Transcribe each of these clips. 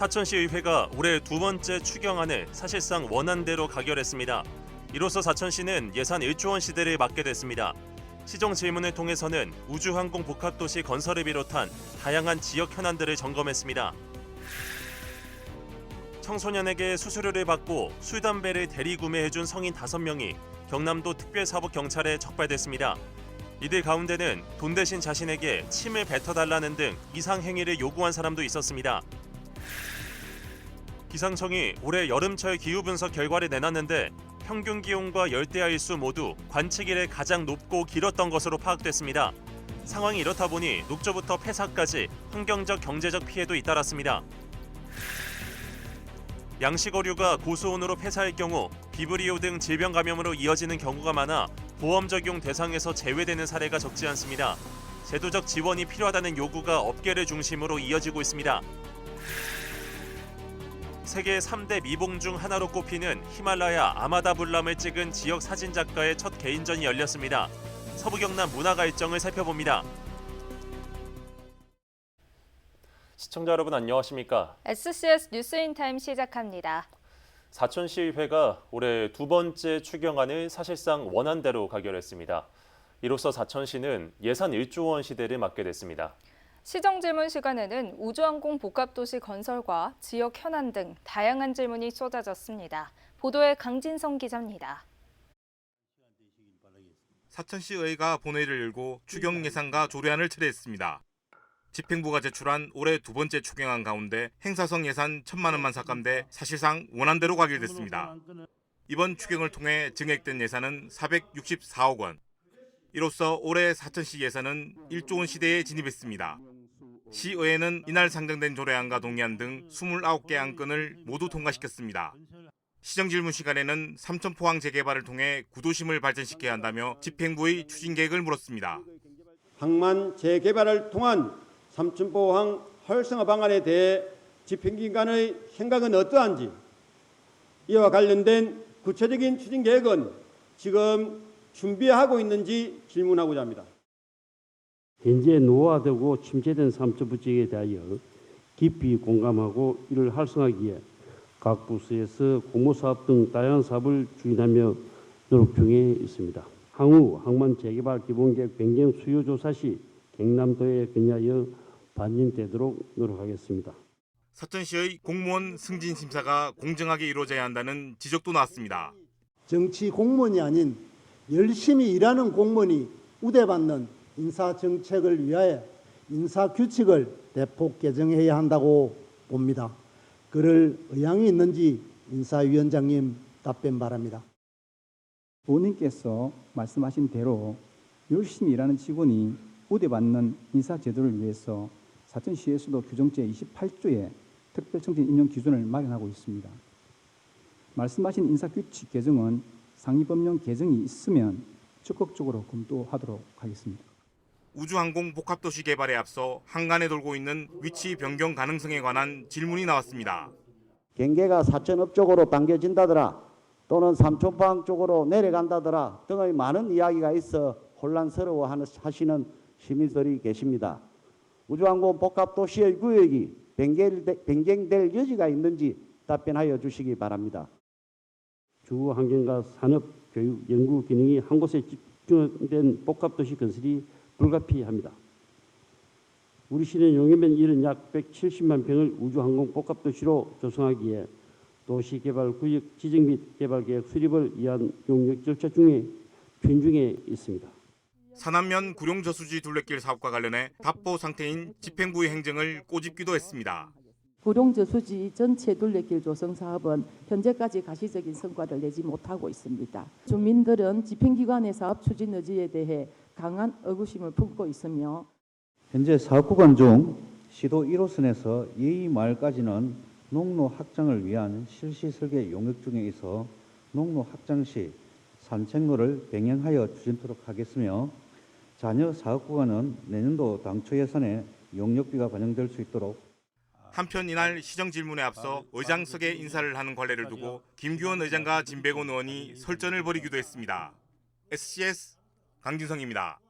사천시의회가 올해 두 번째 추경안을 사실상 원안대로 가결했습니다. 이로써 사천시는 예산 1조 원 시대를 맞게 됐습니다. 시정 질문을 통해서는 우주항공 복합도시 건설을 비롯한 다양한 지역 현안들을 점검했습니다. 청소년에게 수수료를 받고 술, 담배를 대리 구매해준 성인 5명이 경남도 특별사법경찰에 적발됐습니다. 이들 가운데는 돈 대신 자신에게 침을 뱉어달라는 등 이상행위를 요구한 사람도 있었습니다. 기상청이 올해 여름철 기후분석 결과를 내놨는데 평균 기온과 열대야일수 모두 관측 이래 가장 높고 길었던 것으로 파악됐습니다. 상황이 이렇다 보니 녹조부터 폐사까지 환경적 경제적 피해도 잇따랐습니다. 양식어류가 고수온으로 폐사할 경우 비브리오 등 질병 감염으로 이어지는 경우가 많아 보험 적용 대상에서 제외되는 사례가 적지 않습니다. 제도적 지원이 필요하다는 요구가 업계를 중심으로 이어지고 있습니다. 세계 3대 미봉 중 하나로 꼽히는 히말라야 아마다불람을 찍은 지역 사진작가의 첫 개인전이 열렸습니다. 서부 경남 문화가 일정을 살펴봅니다. 시청자 여러분 안녕하십니까? SCS 뉴스인타임 시작합니다. 사천시의회가 올해 두 번째 추경안을 사실상 원안대로 가결했습니다. 이로써 사천시는 예산 1조 원 시대를 맞게 됐습니다. 시정 질문 시간에는 우주항공 복합도시 건설과 지역 현안 등 다양한 질문이 쏟아졌습니다. 보도에 강진성 기자입니다. 사천시의회가 본회의를 열고 추경 예산과 조례안을 철회했습니다. 집행부가 제출한 올해 두 번째 추경안 가운데 행사성 예산 1,000만 원만 삭감돼 사실상 원안대로 가결됐습니다. 이번 추경을 통해 증액된 예산은 464억 원. 이로써 올해 사천시 예산은 1조 원 시대에 진입했습니다. 시의회는 이날 상정된 조례안과 동의안 등 29개 안건을 모두 통과시켰습니다. 시정질문 시간에는 삼천포항 재개발을 통해 구도심을 발전시켜야 한다며 집행부의 추진 계획을 물었습니다. 항만 재개발을 통한 삼천포항 활성화 방안에 대해 집행기관의 생각은 어떠한지, 이와 관련된 구체적인 추진 계획은 지금 준비하고 있는지 질문하고자 합니다. 현재 노후화되고 침체된 삼천포 지역에 대하여 깊이 공감하고 이를 활성화하기 위해 각 부서에서 공모사업 등 다양한 사업을 추진하며 노력 중에 있습니다. 향후 항만 재개발 기본계획 변경 수요 조사 시 경남도에 건의하여 반영되도록 노력하겠습니다. 사천시의 공무원 승진 심사가 공정하게 이루어져야 한다는 지적도 나왔습니다. 정치 공무원이 아닌 열심히 일하는 공무원이 우대받는 인사정책을 위하여 인사규칙을 대폭 개정해야 한다고 봅니다. 그럴 의향이 있는지 인사위원장님 답변 바랍니다. 본인께서 말씀하신 대로 열심히 일하는 직원이 우대받는 인사제도를 위해서 사천시에서도 규정 제28조에 특별청진 임용 기준을 마련하고 있습니다. 말씀하신 인사규칙 개정은 상위법령 개정이 있으면 적극적으로 검토하도록 하겠습니다. 우주항공 복합도시 개발에 앞서 한간에 돌고 있는 위치 변경 가능성에 관한 질문이 나왔습니다. 경계가 사천읍 쪽으로 당겨진다더라 또는 삼천포항 쪽으로 내려간다더라 등의 많은 이야기가 있어 혼란스러워하시는 시민들이 계십니다. 우주항공 복합도시의 구역이 변경될 여지가 있는지 답변하여 주시기 바랍니다. 주 환경과 산업, 교육, 연구 기능이 한 곳에 집중된 복합도시 건설이 불가피합니다. 우리 시는 용해면 일은 약 170만 평을 우주항공 복합도시로 조성하기에 도시개발구역 지정 및 개발계획 수립을 위한 용역 절차 중에 편중해 있습니다. 산안면 구룡저수지 둘레길 사업과 관련해 답보 상태인 집행부의 행정을 꼬집기도 했습니다. 구룡저수지 전체 둘레길 조성 사업은 현재까지 가시적인 성과를 내지 못하고 있습니다. 주민들은 집행기관의 사업 추진 의지에 대해 강한 의구심을 품고 있으며 현재 사업구간 중 시도 1호선에서 2마을까지는 농로 확장을 위한 실시 설계 용역 중에 있어 농로 확장 시 산책로를 병행하여 추진토록 하겠으며 잔여 사업구간은 내년도 당초 예산에 용역비가 반영될 수 있도록. 한편 이날 시정질문에 앞서 의장석에 인사를 하는 관례를 두고 김규원 의장과 진백원 의원이 설전을 벌이기도 했습니다. SCS 강진성입니다.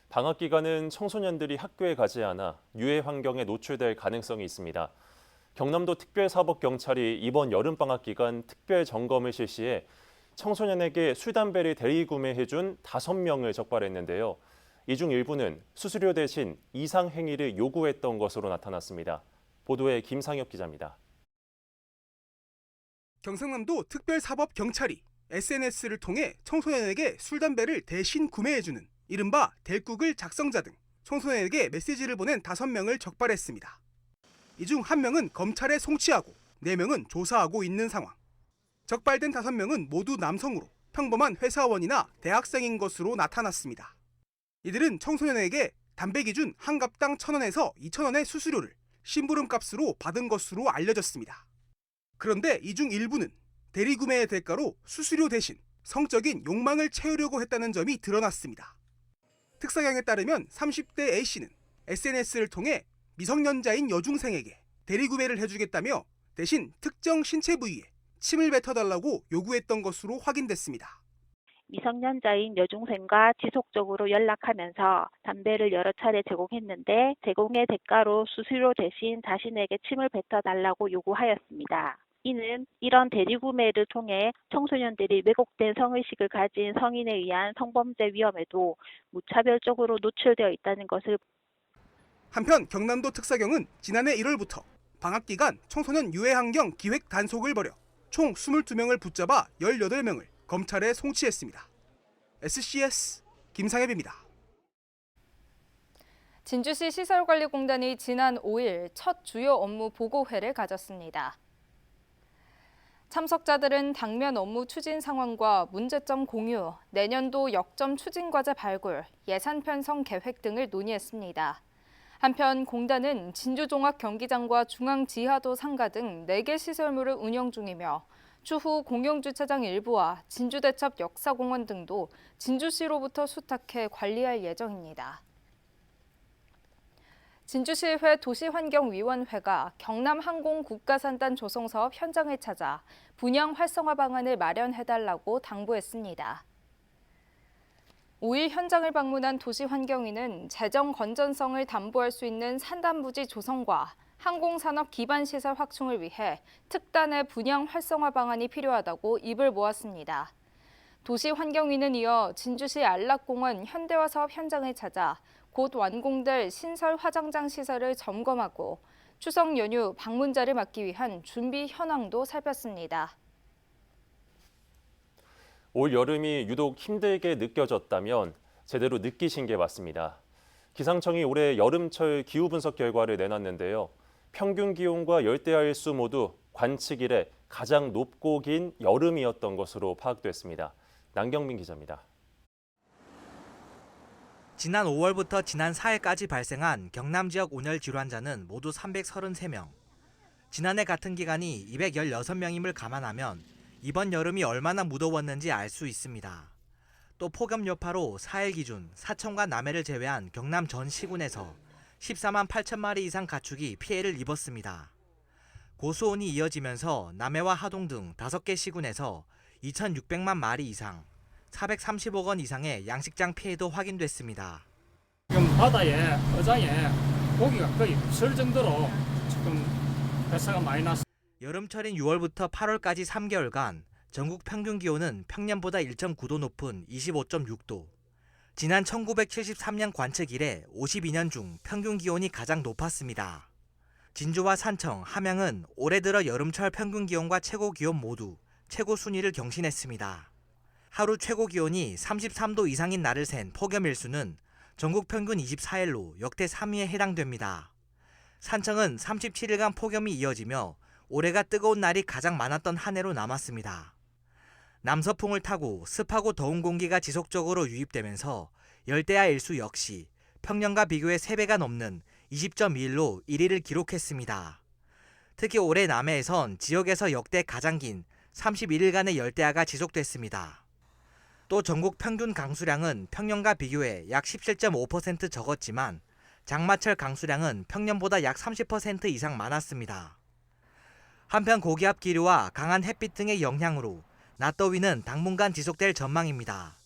방학 기간은 청소년들이 학교에 가지 않아 유해 환경에 노출될 가능성이 있습니다. 경남도 특별사법경찰이 이번 여름방학 기간 특별 점검을 실시해 청소년에게 술, 담배를 대리구매해준 5명을 적발했는데요. 이 중 일부는 수수료 대신 이상 행위를 요구했던 것으로 나타났습니다. 보도에 김상엽 기자입니다. 경상남도 특별사법경찰이 SNS를 통해 청소년에게 술, 담배를 대신 구매해주는 이른바 델국을 작성자 등 청소년에게 메시지를 보낸 5명을 적발했습니다. 이 중 1명은 검찰에 송치하고 4명은 조사하고 있는 상황. 적발된 5명은 모두 남성으로 평범한 회사원이나 대학생인 것으로 나타났습니다. 이들은 청소년에게 담배 기준 한 갑당 1,000원에서 2,000원의 수수료를 심부름값으로 받은 것으로 알려졌습니다. 그런데 이 중 일부는 대리구매의 대가로 수수료 대신 성적인 욕망을 채우려고 했다는 점이 드러났습니다. 특사경에 따르면 30대 A씨는 SNS를 통해 미성년자인 여중생에게 대리구매를 해주겠다며 대신 특정 신체 부위에 침을 뱉어달라고 요구했던 것으로 확인됐습니다. 미성년자인 여중생과 지속적으로 연락하면서 담배를 여러 차례 제공했는데 제공의 대가로 수수료 대신 자신에게 침을 뱉어달라고 요구하였습니다. 이는 이런 대리구매를 통해 청소년들이 왜곡된 성의식을 가진 성인에 의한 성범죄 위험에도 무차별적으로 노출되어 있다는 것을. 한편 경남도 특사경은 지난해 1월부터 방학 기간 청소년 유해 환경 기획 단속을 벌여 총 22명을 붙잡아 18명을 검찰에 송치했습니다. SCS 김상엽입니다. 진주시 시설관리공단이 지난 5일 첫 주요 업무 보고회를 가졌습니다. 참석자들은 당면 업무 추진 상황과 문제점 공유, 내년도 역점 추진 과제 발굴, 예산 편성 계획 등을 논의했습니다. 한편 공단은 진주종합경기장과 중앙지하도 상가 등 4개 시설물을 운영 중이며 추후 공영주차장 일부와 진주대첩 역사공원 등도 진주시로부터 수탁해 관리할 예정입니다. 진주시의회 도시환경위원회가 경남항공국가산단 조성사업 현장을 찾아 분양 활성화 방안을 마련해달라고 당부했습니다. 5일 현장을 방문한 도시환경위는 재정 건전성을 담보할 수 있는 산단부지 조성과 항공산업 기반시설 확충을 위해 특단의 분양 활성화 방안이 필요하다고 입을 모았습니다. 도시환경위는 이어 진주시 안락공원 현대화 사업 현장을 찾아 곧 완공될 신설 화장장 시설을 점검하고 추석 연휴 방문자를 막기 위한 준비 현황도 살폈습니다. 올 여름이 유독 힘들게 느껴졌다면 제대로 느끼신 게 맞습니다. 기상청이 올해 여름철 기후 분석 결과를 내놨는데요. 평균 기온과 열대야 일수 모두 관측 이래 가장 높고 긴 여름이었던 것으로 파악됐습니다. 남경민 기자입니다. 지난 5월부터 지난 4일까지 발생한 경남 지역 온열 질환자는 모두 333명. 지난해 같은 기간이 216명임을 감안하면 이번 여름이 얼마나 무더웠는지 알 수 있습니다. 또 폭염 여파로 4일 기준 사천과 남해를 제외한 경남 전 시군에서 14만 8천 마리 이상 가축이 피해를 입었습니다. 고수온이 이어지면서 남해와 하동 등 5개 시군에서 2,600만 마리 이상, 430억 원 이상의 양식장 피해도 확인됐습니다. 지금 바다에 어장에 고기가 거의 없을 정도로 지금 뱃사가 많이 났습니다. 여름철인 6월부터 8월까지 3개월간 전국 평균 기온은 평년보다 1.9도 높은 25.6도. 지난 1973년 관측 이래 52년 중 평균 기온이 가장 높았습니다. 진주와 산청, 함양은 올해 들어 여름철 평균 기온과 최고 기온 모두 최고 순위를 경신했습니다. 하루 최고 기온이 33도 이상인 날을 센 폭염 일수는 전국 평균 24일로 역대 3위에 해당됩니다. 산청은 37일간 폭염이 이어지며 올해가 뜨거운 날이 가장 많았던 한 해로 남았습니다. 남서풍을 타고 습하고 더운 공기가 지속적으로 유입되면서 열대야 일수 역시 평년과 비교해 3배가 넘는 20.2일로 1위를 기록했습니다. 특히 올해 남해에선 지역에서 역대 가장 긴 31일간의 열대야가 지속됐습니다. 또 전국 평균 강수량은 평년과 비교해 약 17.5% 적었지만 장마철 강수량은 평년보다 약 30% 이상 많았습니다. 한편 고기압 기류와 강한 햇빛 등의 영향으로 낮더위는 당분간 지속될 전망입니다.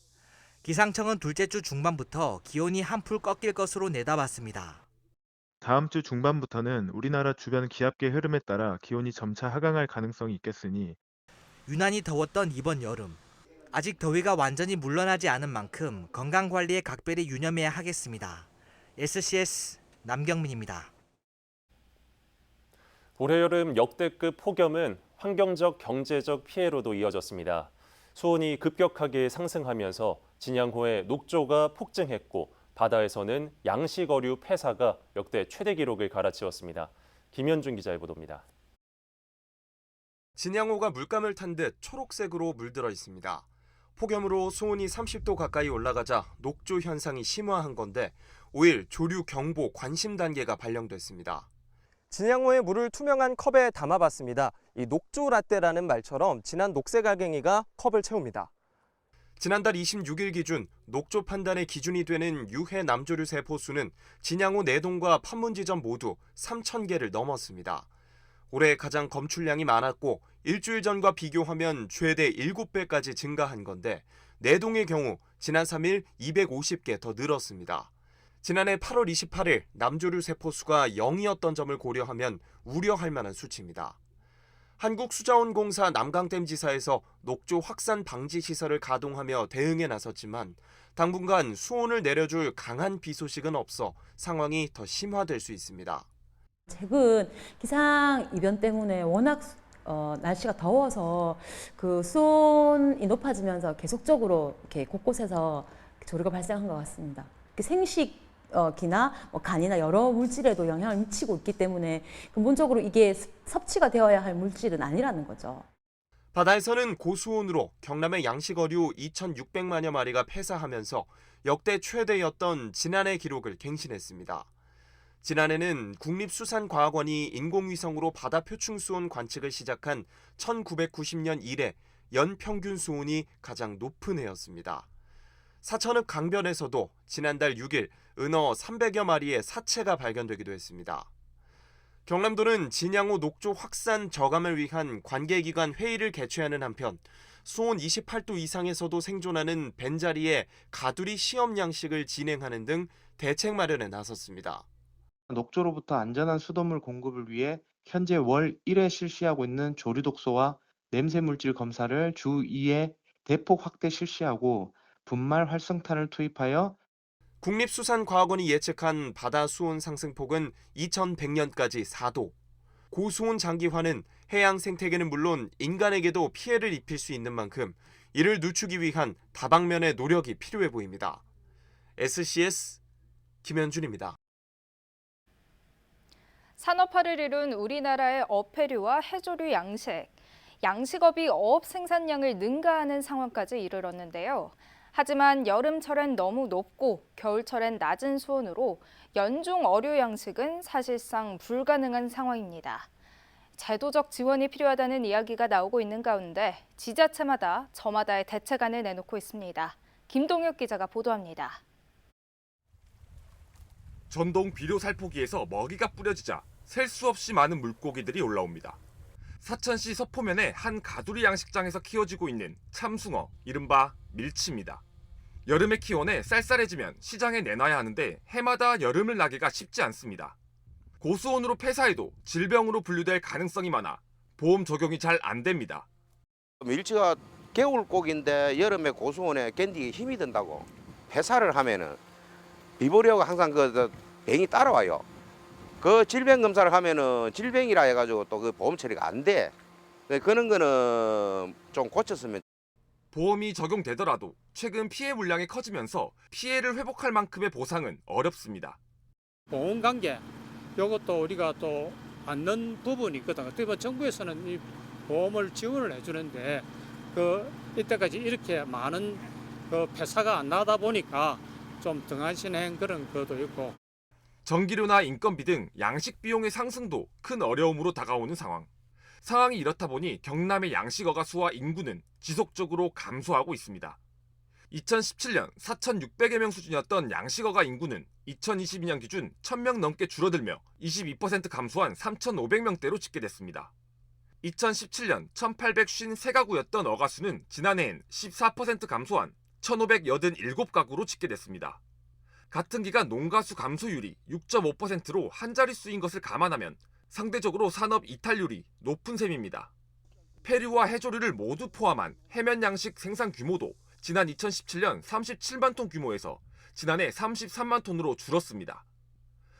기상청은 둘째 주 중반부터 기온이 한풀 꺾일 것으로 내다봤습니다. 다음 주 중반부터는 우리나라 주변 기압계 흐름에 따라 기온이 점차 하강할 가능성이 있겠으니 유난히 더웠던 이번 여름. 아직 더위가 완전히 물러나지 않은 만큼 건강관리에 각별히 유념해야 하겠습니다. SCS 남경민입니다. 올해 여름 역대급 폭염은 환경적, 경제적 피해로도 이어졌습니다. 수온이 급격하게 상승하면서 진양호의 녹조가 폭증했고 바다에서는 양식어류 폐사가 역대 최대 기록을 갈아치웠습니다. 김현준 기자의 보도입니다. 진양호가 물감을 탄 듯 초록색으로 물들어 있습니다. 폭염으로 수온이 30도 가까이 올라가자 녹조 현상이 심화한 건데 5일 조류 경보 관심 단계가 발령됐습니다. 진양호의 물을 투명한 컵에 담아봤습니다. 이 녹조 라떼라는 말처럼 진한 녹색 알갱이가 컵을 채웁니다. 지난달 26일 기준 녹조 판단의 기준이 되는 유해 남조류 세포 수는 진양호 내동과 판문지점 모두 3,000개를 넘었습니다. 올해 가장 검출량이 많았고 일주일 전과 비교하면 최대 7배까지 증가한 건데 내동의 경우 지난 3일 250개 더 늘었습니다. 지난해 8월 28일 남조류 세포 수가 0이었던 점을 고려하면 우려할 만한 수치입니다. 한국수자원공사 남강댐 지사에서 녹조 확산 방지 시설을 가동하며 대응에 나섰지만 당분간 수온을 내려줄 강한 비 소식은 없어 상황이 더 심화될 수 있습니다. 최근 기상 이변 때문에 워낙 날씨가 더워서 그 수온이 높아지면서 계속적으로 이렇게 곳곳에서 조류가 발생한 것 같습니다. 생식기나 간이나 여러 물질에도 영향을 미치고 있기 때문에 근본적으로 이게 섭취가 되어야 할 물질은 아니라는 거죠. 바다에서는 고수온으로 경남의 양식어류 2,600만여 마리가 폐사하면서 역대 최대였던 지난해 기록을 갱신했습니다. 지난해는 국립수산과학원이 인공위성으로 바다 표층 수온 관측을 시작한 1990년 이래 연평균 수온이 가장 높은 해였습니다. 사천읍 강변에서도 지난달 6일 은어 300여 마리의 사체가 발견되기도 했습니다. 경남도는 진양호 녹조 확산 저감을 위한 관계기관 회의를 개최하는 한편 수온 28도 이상에서도 생존하는 벤자리의 가두리 시험 양식을 진행하는 등 대책 마련에 나섰습니다. 녹조로부터 안전한 수돗물 공급을 위해 현재 월 1회 실시하고 있는 조류 독소와 냄새 물질 검사를 주 2회 대폭 확대 실시하고 분말 활성탄을 투입하여 국립수산과학원이 예측한 바다 수온 상승폭은 2100년까지 4도. 고수온 장기화는 해양 생태계는 물론 인간에게도 피해를 입힐 수 있는 만큼 이를 늦추기 위한 다방면의 노력이 필요해 보입니다. SCS 김현준입니다. 산업화를 이룬 우리나라의 어패류와 해조류 양식업이 어업 생산량을 능가하는 상황까지 이르렀는데요. 하지만 여름철엔 너무 높고 겨울철엔 낮은 수온으로 연중 어류 양식은 사실상 불가능한 상황입니다. 제도적 지원이 필요하다는 이야기가 나오고 있는 가운데 지자체마다 저마다의 대책안을 내놓고 있습니다. 김동혁 기자가 보도합니다. 전동 비료 살포기에서 먹이가 뿌려지자 셀 수 없이 많은 물고기들이 올라옵니다. 사천시 서포면의 한 가두리 양식장에서 키워지고 있는 참숭어, 이른바 밀치입니다. 여름의 기온에 쌀쌀해지면 시장에 내놔야 하는데 해마다 여름을 나기가 쉽지 않습니다. 고수온으로 폐사해도 질병으로 분류될 가능성이 많아 보험 적용이 잘 안 됩니다. 밀치가 겨울고기인데 여름에 고수온에 견디기 힘이 든다고 폐사를 하면은 비보려고 항상 그 병이 따라와요. 그 질병 검사를 하면은 질병이라 해가지고 또 그 보험 처리가 안 돼. 그런 거는 좀 고쳤으면. 보험이 적용되더라도 최근 피해 물량이 커지면서 피해를 회복할 만큼의 보상은 어렵습니다. 보험 관계 이것도 우리가 또 받는 부분이 있거든. 어떻게 보면 정부에서는 이 보험을 지원을 해주는데 이때까지 이렇게 많은 폐사가 안 나다 보니까 좀 등한시한 그런 것도 있고. 전기료나 인건비 등 양식 비용의 상승도 큰 어려움으로 다가오는 상황. 상황이 이렇다 보니 경남의 양식어가 수와 인구는 지속적으로 감소하고 있습니다. 2017년 4,600여 명 수준이었던 양식어가 인구는 2022년 기준 1,000명 넘게 줄어들며 22% 감소한 3,500명대로 집계됐습니다. 2017년 1,853가구였던 어가 수는 지난해엔 14% 감소한 1,587가구로 집계됐습니다. 같은 기간 농가수 감소율이 6.5%로 한 자릿수인 것을 감안하면 상대적으로 산업 이탈률이 높은 셈입니다. 폐류와 해조류를 모두 포함한 해면 양식 생산 규모도 지난 2017년 37만 톤 규모에서 지난해 33만 톤으로 줄었습니다.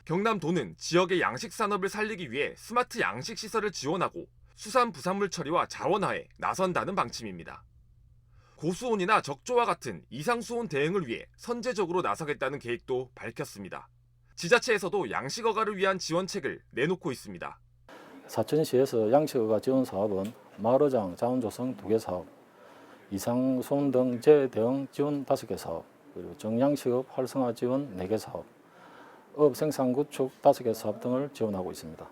경남도는 지역의 양식 산업을 살리기 위해 스마트 양식 시설을 지원하고 수산 부산물 처리와 자원화에 나선다는 방침입니다. 고수온이나 적조와 같은 이상수온 대응을 위해 선제적으로 나서겠다는 계획도 밝혔습니다. 지자체에서도 양식어가를 위한 지원책을 내놓고 있습니다. 사천시에서 양식어가 지원 사업은 마을어장 자원조성 2개 사업, 이상수온 등 재대응 지원 5개 사업, 그리고 정양식업 활성화 지원 4개 사업, 어업생산 구축 5개 사업 등을 지원하고 있습니다.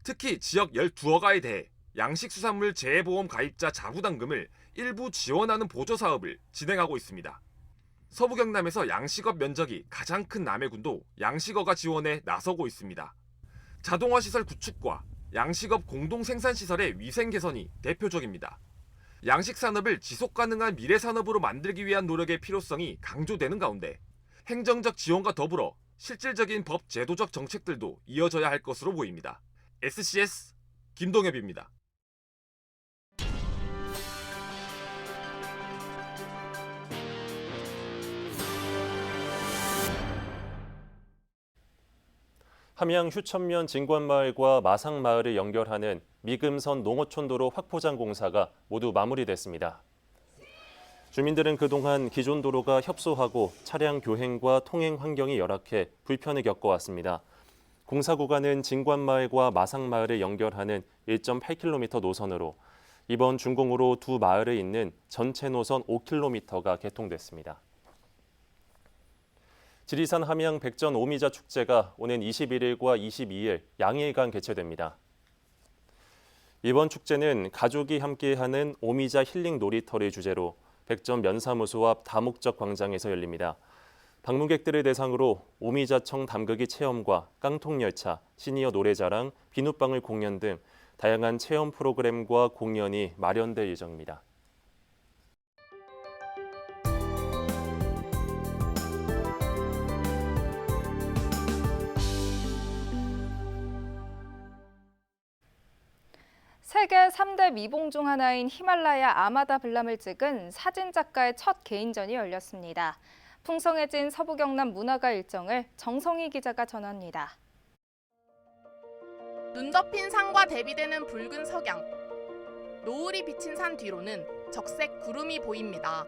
특히 지역 12어가에 대해 양식수산물 재해보험 가입자 자부담금을 일부 지원하는 보조사업을 진행하고 있습니다. 서부경남에서 양식업 면적이 가장 큰 남해군도 양식어가 지원에 나서고 있습니다. 자동화시설 구축과 양식업 공동생산시설의 위생 개선이 대표적입니다. 양식산업을 지속가능한 미래산업으로 만들기 위한 노력의 필요성이 강조되는 가운데 행정적 지원과 더불어 실질적인 법 제도적 정책들도 이어져야 할 것으로 보입니다. SCS 김동엽입니다. 함양 휴천면 진관마을과 마상마을을 연결하는 미금선 농어촌도로 확포장 공사가 모두 마무리됐습니다. 주민들은 그동안 기존 도로가 협소하고 차량 교행과 통행 환경이 열악해 불편을 겪어왔습니다. 공사 구간은 진관마을과 마상마을을 연결하는 1.8km 노선으로 이번 준공으로 두 마을에 있는 전체 노선 5km가 개통됐습니다. 지리산 함양 백전 오미자 축제가 오는 21일과 22일 양일간 개최됩니다. 이번 축제는 가족이 함께하는 오미자 힐링 놀이터를 주제로 백전 면사무소 앞 다목적 광장에서 열립니다. 방문객들을 대상으로 오미자청 담그기 체험과 깡통열차, 시니어 노래자랑, 비눗방울 공연 등 다양한 체험 프로그램과 공연이 마련될 예정입니다. 세계 3대 미봉 중 하나인 히말라야 아마다 블람을 찍은 사진작가의 첫 개인전이 열렸습니다. 풍성해진 서부경남 문화가 일정을 정성희 기자가 전합니다. 눈 덮인 산과 대비되는 붉은 석양. 노을이 비친 산 뒤로는 적색 구름이 보입니다.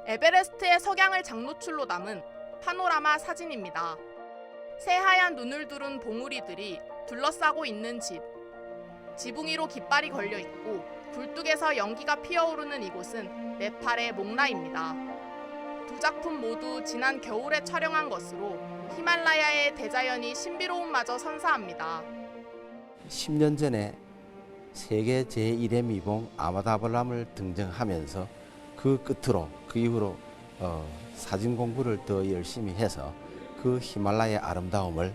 에베레스트의 석양을 장노출로 담은 파노라마 사진입니다. 새하얀 눈을 두른 봉우리들이 둘러싸고 있는 집. 지붕 위로 깃발이 걸려 있고 굴뚝에서 연기가 피어오르는 이곳은 네팔의 몽라입니다. 두 작품 모두 지난 겨울에 촬영한 것으로 히말라야의 대자연이 신비로움마저 선사합니다. 10년 전에 세계 제1의 미봉 아마다블람을 등정하면서 그 이후로 사진 공부를 더 열심히 해서 그 히말라야의 아름다움을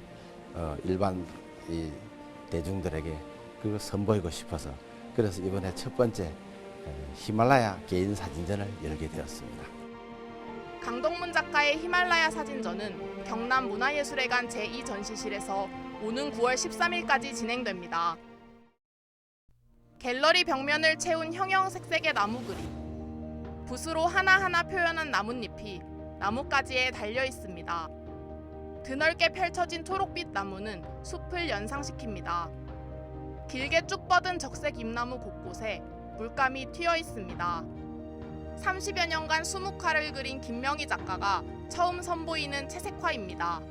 일반 대중들에게 선보이고 싶어서 그래서 이번에 첫 번째 히말라야 개인 사진전을 열게 되었습니다. 강동문 작가의 히말라야 사진전은 경남 문화예술회관 제2전시실에서 오는 9월 13일까지 진행됩니다. 갤러리 벽면을 채운 형형색색의 나무 그림. 붓으로 하나하나 표현한 나뭇잎이 나뭇가지에 달려 있습니다. 드넓게 펼쳐진 초록빛 나무는 숲을 연상시킵니다. 길게 쭉 뻗은 적색 잎나무 곳곳에 물감이 튀어 있습니다. 30여 년간 수묵화를 그린 김명희 작가가 처음 선보이는 채색화입니다.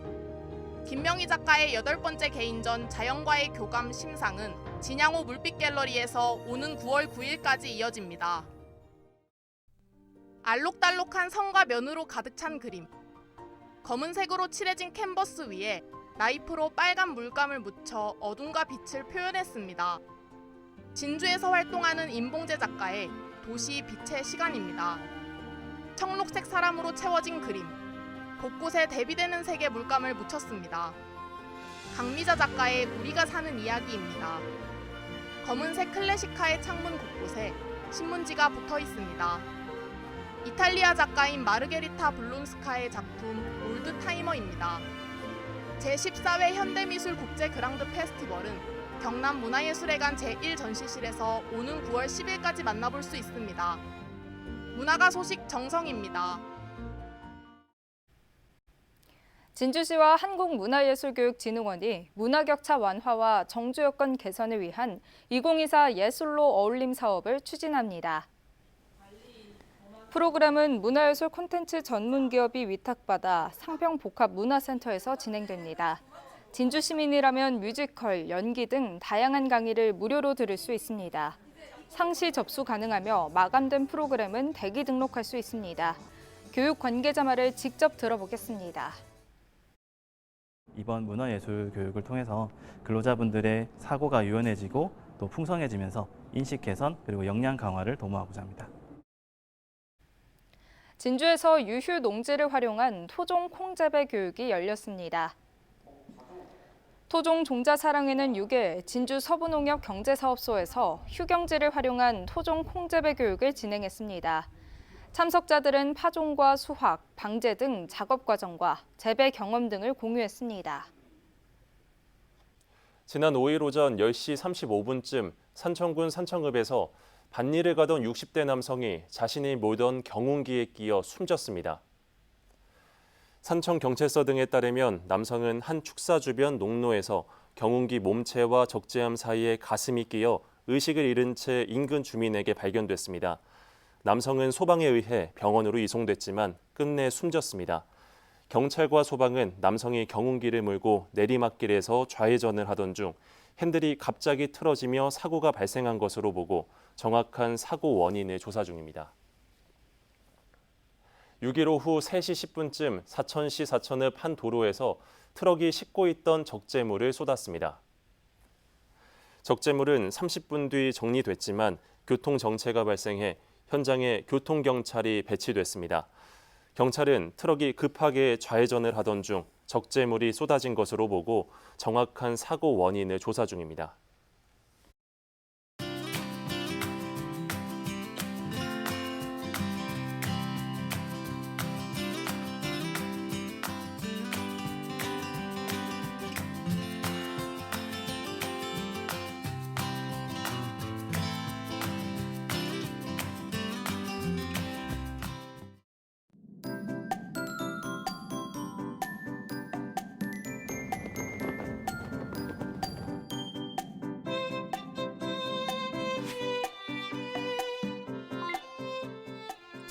김명희 작가의 8번째 개인전 자연과의 교감 심상은 진양호 물빛 갤러리에서 오는 9월 9일까지 이어집니다. 알록달록한 선과 면으로 가득 찬 그림. 검은색으로 칠해진 캔버스 위에 나이프로 빨간 물감을 묻혀 어둠과 빛을 표현했습니다. 진주에서 활동하는 임봉재 작가의 도시 빛의 시간입니다. 청록색 사람으로 채워진 그림, 곳곳에 대비되는 색의 물감을 묻혔습니다. 강미자 작가의 우리가 사는 이야기입니다. 검은색 클래식카의 창문 곳곳에 신문지가 붙어 있습니다. 이탈리아 작가인 마르게리타 블론스카의 작품 올드 타이머입니다. 제14회 현대미술 국제 그랑드 페스티벌은 경남 문화예술회관 제1전시실에서 오는 9월 10일까지 만나볼 수 있습니다. 문화가 소식 정성입니다. 진주시와 한국문화예술교육진흥원이 문화격차 완화와 정주 여건 개선을 위한 2024 예술로 어울림 사업을 추진합니다. 프로그램은 문화예술 콘텐츠 전문기업이 위탁받아 상평복합문화센터에서 진행됩니다. 진주 시민이라면 뮤지컬, 연기 등 다양한 강의를 무료로 들을 수 있습니다. 상시 접수 가능하며 마감된 프로그램은 대기 등록할 수 있습니다. 교육 관계자 말을 직접 들어보겠습니다. 이번 문화예술 교육을 통해서 근로자분들의 사고가 유연해지고 또 풍성해지면서 인식 개선 그리고 역량 강화를 도모하고자 합니다. 진주에서 유휴 농지를 활용한 토종 콩재배 교육이 열렸습니다. 토종 종자 사랑에는 6일 진주 서부농협 경제사업소에서 휴경지를 활용한 토종 콩재배 교육을 진행했습니다. 참석자들은 파종과 수확, 방제 등 작업 과정과 재배 경험 등을 공유했습니다. 지난 5일 오전 10시 35분쯤 산청군 산청읍에서 밭일을 가던 60대 남성이 자신이 몰던 경운기에 끼어 숨졌습니다. 산청경찰서 등에 따르면 남성은 한 축사 주변 농로에서 경운기 몸체와 적재함 사이에 가슴이 끼어 의식을 잃은 채 인근 주민에게 발견됐습니다. 남성은 소방에 의해 병원으로 이송됐지만 끝내 숨졌습니다. 경찰과 소방은 남성이 경운기를 몰고 내리막길에서 좌회전을 하던 중 핸들이 갑자기 틀어지며 사고가 발생한 것으로 보고 정확한 사고 원인을 조사 중입니다. 6일 오후 3시 10분쯤 사천시 사천읍 한 도로에서 트럭이 싣고 있던 적재물을 쏟았습니다. 적재물은 30분 뒤 정리됐지만 교통정체가 발생해 현장에 교통경찰이 배치됐습니다. 경찰은 트럭이 급하게 좌회전을 하던 중 적재물이 쏟아진 것으로 보고 정확한 사고 원인을 조사 중입니다.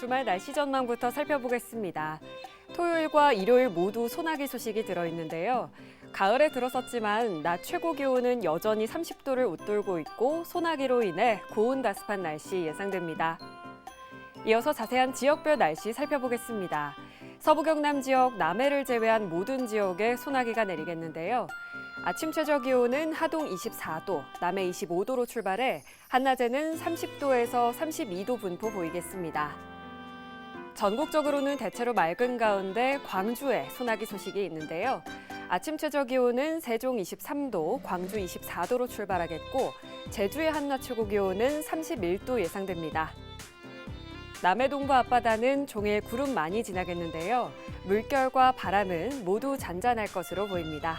주말 날씨 전망부터 살펴보겠습니다. 토요일과 일요일 모두 소나기 소식이 들어있는데요. 가을에 들어섰지만 낮 최고 기온은 여전히 30도를 웃돌고 있고 소나기로 인해 고온다습한 날씨 예상됩니다. 이어서 자세한 지역별 날씨 살펴보겠습니다. 서부 경남 지역 남해를 제외한 모든 지역에 소나기가 내리겠는데요. 아침 최저 기온은 하동 24도, 남해 25도로 출발해 한낮에는 30도에서 32도 분포 보이겠습니다. 전국적으로는 대체로 맑은 가운데 광주에 소나기 소식이 있는데요. 아침 최저 기온은 세종 23도, 광주 24도로 출발하겠고 제주의 한낮 최고 기온은 31도 예상됩니다. 남해 동부 앞바다는 종일 구름 많이 지나겠는데요. 물결과 바람은 모두 잔잔할 것으로 보입니다.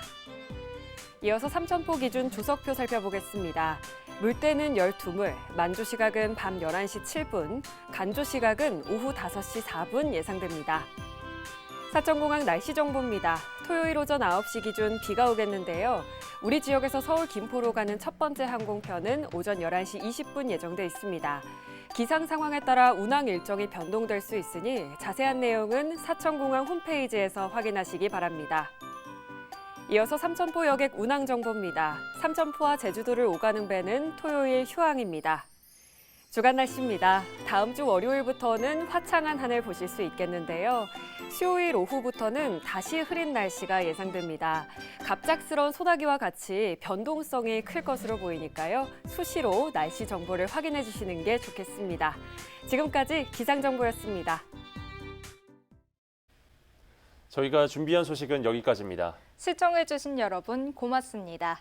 이어서 삼천포 기준 조석표 살펴보겠습니다. 물때는 12물, 만조 시각은 밤 11시 7분, 간조 시각은 오후 5시 4분 예상됩니다. 사천공항 날씨 정보입니다. 토요일 오전 9시 기준 비가 오겠는데요. 우리 지역에서 서울 김포로 가는 첫 번째 항공편은 오전 11시 20분 예정돼 있습니다. 기상 상황에 따라 운항 일정이 변동될 수 있으니 자세한 내용은 사천공항 홈페이지에서 확인하시기 바랍니다. 이어서 삼천포 여객 운항 정보입니다. 삼천포와 제주도를 오가는 배는 토요일 휴항입니다. 주간 날씨입니다. 다음 주 월요일부터는 화창한 하늘 보실 수 있겠는데요. 수요일 오후부터는 다시 흐린 날씨가 예상됩니다. 갑작스러운 소나기와 같이 변동성이 클 것으로 보이니까요. 수시로 날씨 정보를 확인해 주시는 게 좋겠습니다. 지금까지 기상정보였습니다. 저희가 준비한 소식은 여기까지입니다. 시청해주신 여러분 고맙습니다.